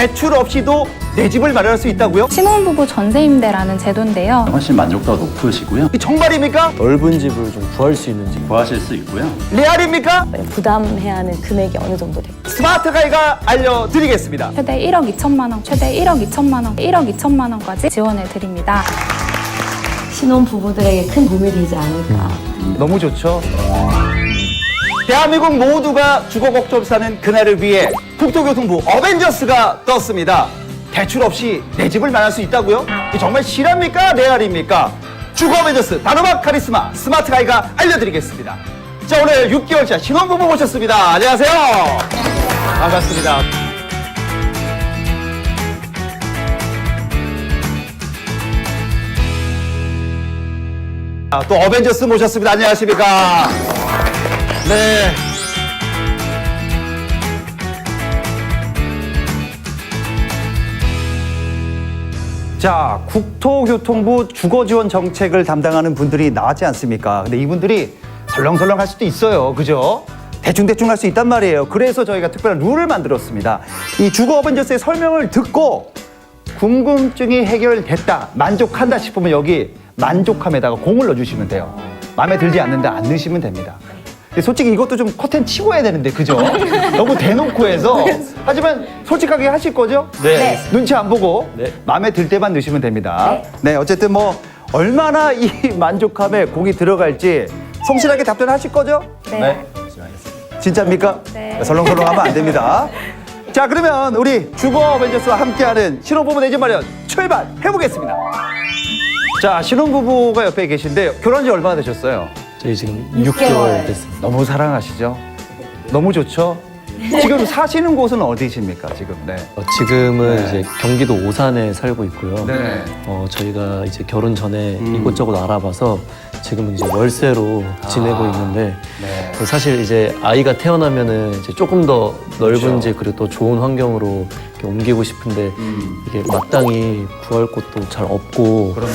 대출 없이도 내 집을 마련할 수 있다고요? 신혼부부 전세임대라는 제도인데요. 훨씬 만족도가 높으시고요. 이 정말입니까? 넓은 집을 좀 구할 수 있는지 구하실 수 있고요. 레알입니까? 부담해야 하는 금액이 어느 정도 될까요? 스마트 가이가 알려드리겠습니다. 최대 1억 2천만 원, 최대 1억 2천만 원, 1억 2천만 원까지 지원해 드립니다. 신혼부부들에게 큰 도움이 되지 않을까. 너무 좋죠. 대한민국 모두가 주거 걱정 사는 그날을 위해 국토교통부 어벤져스가 떴습니다. 대출 없이 내 집을 마련할 수 있다고요? 이 정말 실합니까? 레알입니까? 주거 어벤져스 단호박 카리스마 스마트 가이가 알려드리겠습니다. 자, 오늘 6개월차 신혼부부 모셨습니다. 안녕하세요. 반갑습니다. 또 어벤져스 모셨습니다. 안녕하십니까? 네. 자, 국토교통부 주거지원 정책을 담당하는 분들이 나왔지 않습니까? 근데 이분들이 설렁설렁 할 수도 있어요. 그죠? 대충대충 할 수 있단 말이에요. 그래서 저희가 특별한 룰을 만들었습니다. 이 주거 어벤져스의 설명을 듣고 궁금증이 해결됐다, 만족한다 싶으면 여기 만족함에다가 공을 넣어주시면 돼요. 마음에 들지 않는데 안 넣으시면 됩니다. 근데 솔직히 이것도 좀 커튼 치고 해야 되는데, 그죠? 너무 대놓고 해서. 하지만 솔직하게 하실 거죠? 네. 눈치 안 보고 네. 마음에 들 때만 넣으시면 됩니다. 네, 어쨌든 뭐 얼마나 이 만족함에 공이 들어갈지 성실하게 답변하실 거죠? 네. 진짜입니까? 네. 설렁설렁하면 안 됩니다. 자, 그러면 우리 주거 어벤져스와 함께하는 신혼부부 내 집 마련 출발해보겠습니다. 자, 신혼부부가 옆에 계신데 결혼한 지 얼마나 되셨어요? 저희 지금 6개월 됐습니다. 너무 사랑하시죠? 너무 좋죠? 지금 사시는 곳은 어디십니까, 지금? 네. 지금은 네. 이제 경기도 오산에 살고 있고요. 네. 저희가 이제 결혼 전에 이곳저곳 알아봐서 지금은 이제 월세로 지내고 있는데 네. 사실 이제 아이가 태어나면은 이제 조금 더 넓은 집 그리고 또 좋은 환경으로 이렇게 옮기고 싶은데 이게 마땅히 구할 곳도 잘 없고 그럼요.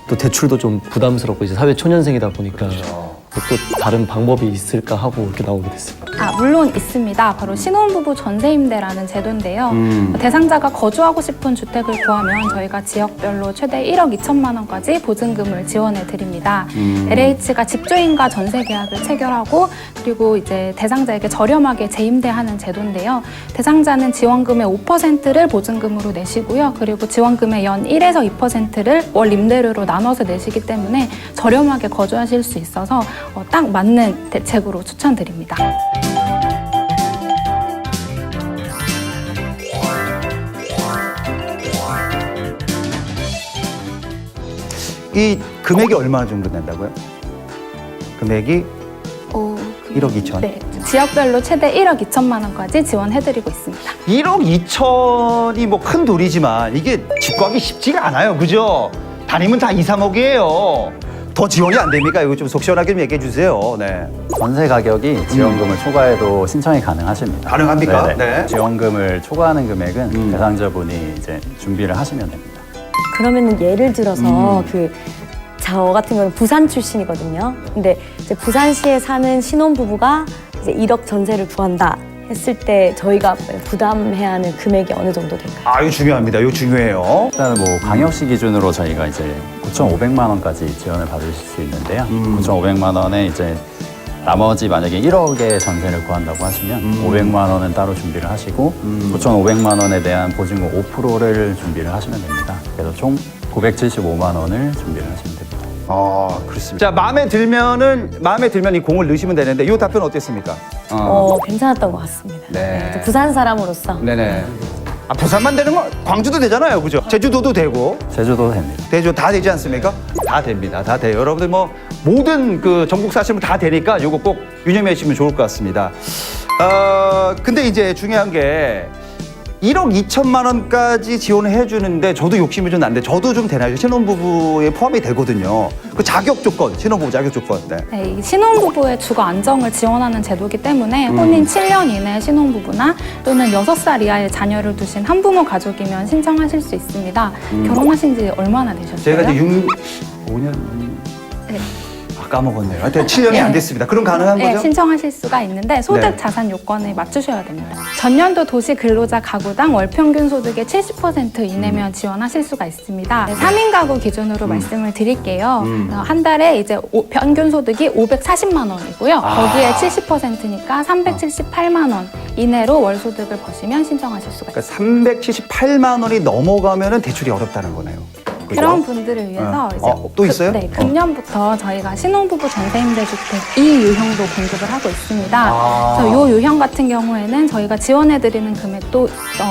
또 대출도 좀 부담스럽고 이제 사회 초년생이다 보니까 그렇죠. 또 다른 방법이 있을까 하고 이렇게 나오게 됐습니다. 물론 있습니다. 바로 신혼부부 전세임대라는 제도인데요. 대상자가 거주하고 싶은 주택을 구하면 저희가 지역별로 최대 1억 2천만 원까지 보증금을 지원해 드립니다. LH가 집주인과 전세 계약을 체결하고 그리고 이제 대상자에게 저렴하게 재임대하는 제도인데요. 대상자는 지원금의 5%를 보증금으로 내시고요. 그리고 지원금의 연 1에서 2%를 월 임대료로 나눠서 내시기 때문에 저렴하게 거주하실 수 있어서 딱 맞는 대책으로 추천드립니다. 이 금액이 얼마 정도 된다고요? 금액이 1억 2천. 네, 지역별로 최대 1억 2천만 원까지 지원해드리고 있습니다. 1억 2천이 뭐 큰 돈이지만 이게 집 구하기 쉽지가 않아요. 그죠? 다니면 다 2, 3억이에요. 더 지원이 안 됩니까? 이거 좀 속 시원하게 좀 얘기해 주세요. 네. 전세 가격이 지원금을 초과해도 신청이 가능하십니다. 가능합니까? 네네. 네. 지원금을 초과하는 금액은 대상자분이 이제 준비를 하시면 됩니다. 그러면은 예를 들어서 저 같은 경우는 부산 출신이거든요. 근데 이제 부산시에 사는 신혼부부가 이제 1억 전세를 구한다 했을 때 저희가 부담해야 하는 금액이 어느 정도 될까요? 아, 이거 중요합니다. 이거 중요해요. 일단은 뭐 광역시 기준으로 저희가 이제 9,500만 원까지 지원을 받으실 수 있는데요. 9,500만 원에 이제 나머지 만약에 1억의 전세를 구한다고 하시면 500만 원은 따로 준비를 하시고 9,500만 원에 대한 보증금 5%를 준비를 하시면 됩니다. 그래서 총 975만 원을 준비를 하시면 됩니다. 아, 그렇습니다. 자, 마음에 들면 이 공을 넣으시면 되는데 이 답변 어땠습니까? 괜찮았던 것 같습니다. 네. 저 부산 사람으로서 네네. 아, 부산만 되는 거 광주도 되잖아요. 그죠? 제주도도 되고. 제주도 됩니다. 대주 다 되지 않습니까? 다 됩니다. 다 돼요. 여러분들 뭐 모든 그 전국 사시면 다 되니까 이거 꼭 유념하시면 좋을 것 같습니다. 근데 이제 중요한 게 1억 2천만 원까지 지원을 해주는데 저도 욕심이 좀 나는데 저도 좀 되나요? 신혼부부에 포함이 되거든요. 그 자격 조건, 신혼부부 자격 조건. 네. 네, 이 신혼부부의 주거 안정을 지원하는 제도이기 때문에 혼인 7년 이내 신혼부부나 또는 6살 이하의 자녀를 두신 한부모 가족이면 신청하실 수 있습니다. 결혼하신 지 얼마나 되셨어요? 제가 이제 5년. 네. 아, 까먹었네요. 하여튼 7년이 안 됐습니다. 그럼 가능한 네, 거죠? 신청하실 수가 있는데 소득 네. 자산 요건을 맞추셔야 됩니다. 전년도 도시 근로자 가구당 월 평균 소득의 70% 이내면 지원하실 수가 있습니다. 네, 3인 가구 기준으로 말씀을 드릴게요. 한 달에 이제 평균 소득이 540만 원이고요. 거기에 70%니까 378만 원 이내로 월 소득을 버시면 신청하실 수가 있습니다. 그러니까 378만 원이 넘어가면은 대출이 어렵다는 거네요. 그죠? 그런 분들을 위해서 이제 또 있어요? 네, 금년부터 저희가 신혼부부 전세임대주택 2유형도 공급을 하고 있습니다. 그래서 이 유형 같은 경우에는 저희가 지원해드리는 금액도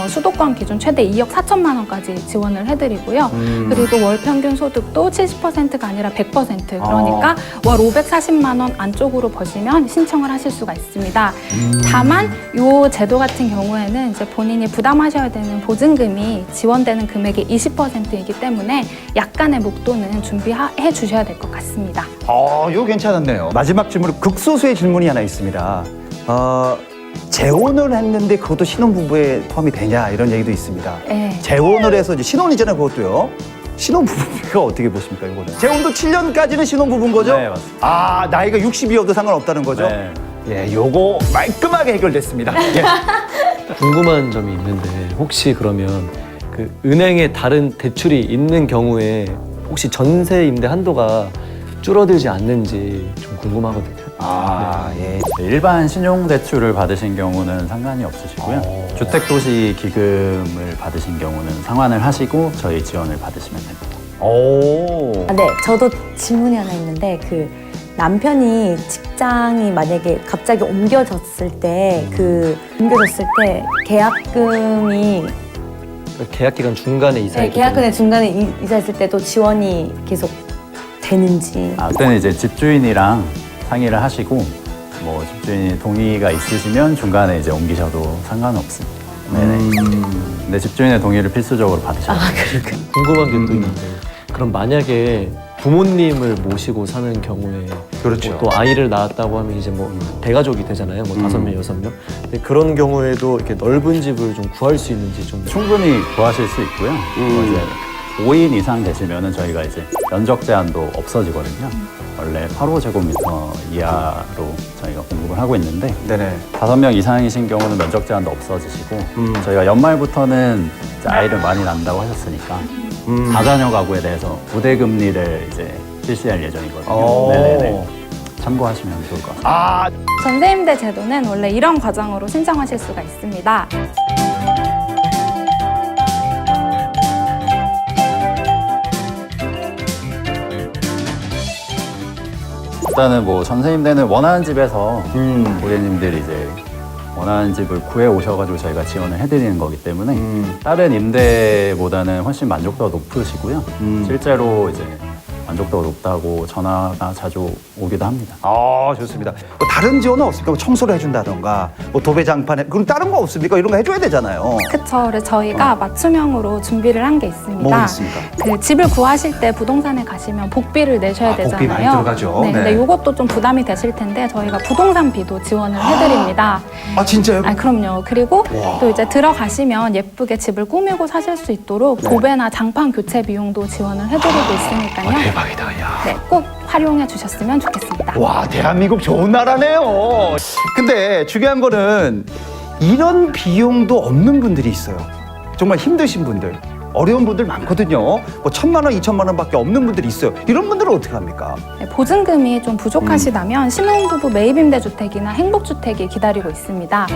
수도권 기준 최대 2억 4천만 원까지 지원을 해드리고요. 그리고 월 평균 소득도 70%가 아니라 100% 그러니까 월 540만 원 안쪽으로 버시면 신청을 하실 수가 있습니다. 다만 이 제도 같은 경우에는 이제 본인이 부담하셔야 되는 보증금이 지원되는 금액의 20%이기 때문에 약간의 목돈은 준비해 주셔야 될 것 같습니다. 이거 괜찮았네요. 마지막 질문, 극소수의 질문이 하나 있습니다. 재혼을 했는데 그것도 신혼부부에 포함이 되냐 이런 얘기도 있습니다. 네. 재혼을 해서 이제 신혼이잖아요, 그것도요. 신혼부부가 어떻게 보십니까, 이거는? 재혼도 7년까지는 신혼부부인 거죠? 네, 맞습니다. 나이가 60이어도 상관없다는 거죠? 네. 예, 요거 말끔하게 해결됐습니다. 예. 궁금한 점이 있는데 혹시 그러면 그 은행에 다른 대출이 있는 경우에 혹시 전세 임대 한도가 줄어들지 않는지 좀 궁금하거든요. 예. 일반 신용대출을 받으신 경우는 상관이 없으시고요. 주택도시기금을 받으신 경우는 상환을 하시고 저희 지원을 받으시면 됩니다. 네, 저도 질문이 하나 있는데 그 남편이 직장이 만약에 갑자기 옮겨졌을 때 계약금이 계약 기간 중간에 이사했기 때문에 계약금의 중간에 이사했을 때도 지원이 계속 되는지. 그때는 이제 집주인이랑 상의를 하시고 뭐 집주인이 동의가 있으시면 중간에 이제 옮기셔도 상관없습니다. 네네. 근데 집주인의 동의를 필수적으로 받으셔야 돼요. 궁금한 게 또 있는데 그럼 만약에 부모님을 모시고 사는 경우에 그렇죠. 또 아이를 낳았다고 하면 이제 뭐 대가족이 되잖아요. 뭐 5명, 6명. 근데 그런 경우에도 이렇게 넓은 집을 좀 구할 수 있는지 좀 충분히 구하실 수 있고요. 이제 5인 이상 되시면은 저희가 이제 면적 제한도 없어지거든요. 원래 8호제곱미터 이하로 저희가 공급을 하고 있는데 네네. 5명 이상이신 경우는 면적 제한도 없어지시고 저희가 연말부터는 이제 아이를 많이 낳는다고 하셨으니까 다자녀 가구에 대해서 부대금리를 이제 실시할 예정이거든요. 네네네. 참고하시면 좋을 것 같습니다. 전세임대 제도는 원래 이런 과정으로 신청하실 수가 있습니다. 일단은 뭐 전세임대는 원하는 집에서 고객님들이 이제 원하는 집을 구해 오셔가지고 저희가 지원을 해드리는 거기 때문에 다른 임대보다는 훨씬 만족도가 높으시고요. 실제로 이제 만족도가 높다고 전화가 자주 오기도 합니다. 좋습니다. 뭐 다른 지원은 없습니까? 뭐 청소를 해준다던가, 뭐 도배장판에, 그럼 다른 거 없습니까? 이런 거 해줘야 되잖아요. 그쵸. 그래서 저희가 맞춤형으로 준비를 한 게 있습니다. 뭐가 있습니까? 그 집을 구하실 때 부동산에 가시면 복비를 내셔야 되잖아요. 복비 많이 들어가죠. 네, 근데 네. 이것도 좀 부담이 되실 텐데 저희가 부동산비도 지원을 해드립니다. 진짜요? 그럼요. 그리고 또 이제 들어가시면 예쁘게 집을 꾸미고 사실 수 있도록 도배나 장판 교체 비용도 지원을 해드리고 있으니까요. 대박이다, 야. 네, 꼭 활용해 주셨으면 좋겠습니다. 와, 대한민국 좋은 나라네요. 근데 중요한 거는 이런 비용도 없는 분들이 있어요. 정말 힘드신 분들, 어려운 분들 많거든요. 뭐 1,000만 원, 2,000만 원밖에 없는 분들이 있어요. 이런 분들은 어떻게 합니까? 네, 보증금이 좀 부족하시다면 신혼부부 매입임대주택이나 행복주택이 기다리고 있습니다.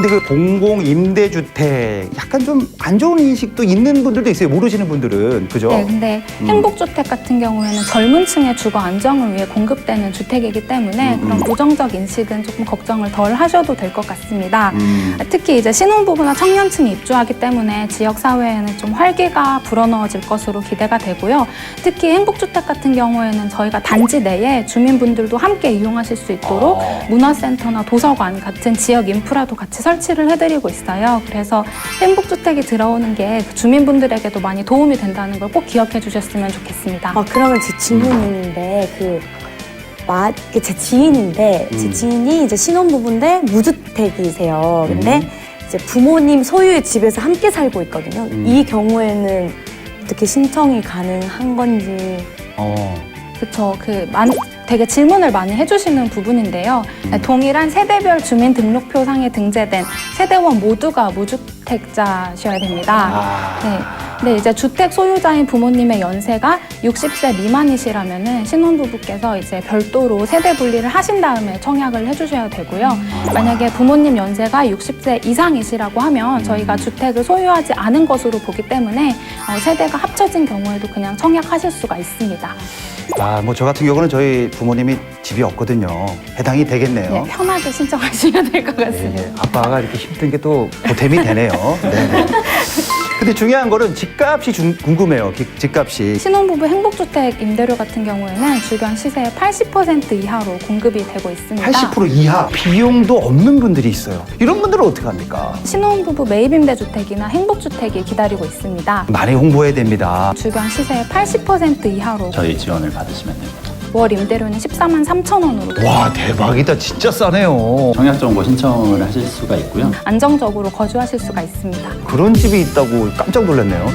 근데 그 공공임대주택 약간 좀 안 좋은 인식도 있는 분들도 있어요. 모르시는 분들은. 그죠? 네, 근데 행복주택 같은 경우에는 젊은 층의 주거 안정을 위해 공급되는 주택이기 때문에 그런 부정적 인식은 조금 걱정을 덜 하셔도 될 것 같습니다. 특히 이제 신혼부부나 청년층이 입주하기 때문에 지역사회에는 좀 활기가 불어넣어질 것으로 기대가 되고요. 특히 행복주택 같은 경우에는 저희가 단지 내에 주민분들도 함께 이용하실 수 있도록 문화센터나 도서관 같은 지역 인프라도 같이 설치를 해드리고 있어요. 그래서 행복주택이 들어오는 게 그 주민분들에게도 많이 도움이 된다는 걸 꼭 기억해 주셨으면 좋겠습니다. 그러면 제 질문인데 제 지인인데 제 지인이 이제 신혼부부인데 무주택이세요. 근데 이제 부모님 소유의 집에서 함께 살고 있거든요. 이 경우에는 어떻게 신청이 가능한 건지. 그렇죠. 되게 질문을 많이 해주시는 부분인데요. 동일한 세대별 주민등록표상에 등재된 세대원 모두가 무주택자셔야 됩니다. 네. 근데 이제 주택 소유자인 부모님의 연세가 60세 미만이시라면은 신혼부부께서 이제 별도로 세대 분리를 하신 다음에 청약을 해주셔야 되고요. 만약에 부모님 연세가 60세 이상이시라고 하면 저희가 주택을 소유하지 않은 것으로 보기 때문에 세대가 합쳐진 경우에도 그냥 청약하실 수가 있습니다. 뭐 저 같은 경우는 저희 부모님이 집이 없거든요. 해당이 되겠네요. 네, 편하게 신청하시면 될 것 같습니다. 아빠가 이렇게 힘든 게 또 보탬이 되네요. 네. 근데 중요한 거는 집값이 궁금해요. 집값이. 신혼부부 행복주택 임대료 같은 경우에는 주변 시세의 80% 이하로 공급이 되고 있습니다. 80% 이하 비용도 없는 분들이 있어요. 이런 분들은 어떻게 합니까? 신혼부부 매입임대주택이나 행복주택이 기다리고 있습니다. 많이 홍보해야 됩니다. 주변 시세의 80% 이하로 저희 지원을 받으시면 됩니다. 월 임대료는 14만 3천 원으로 와, 대박이다. 진짜 싸네요. 청약 정보 신청을 하실 수가 있고요. 안정적으로 거주하실 수가 있습니다. 그런 집이 있다고 깜짝 놀랐네요.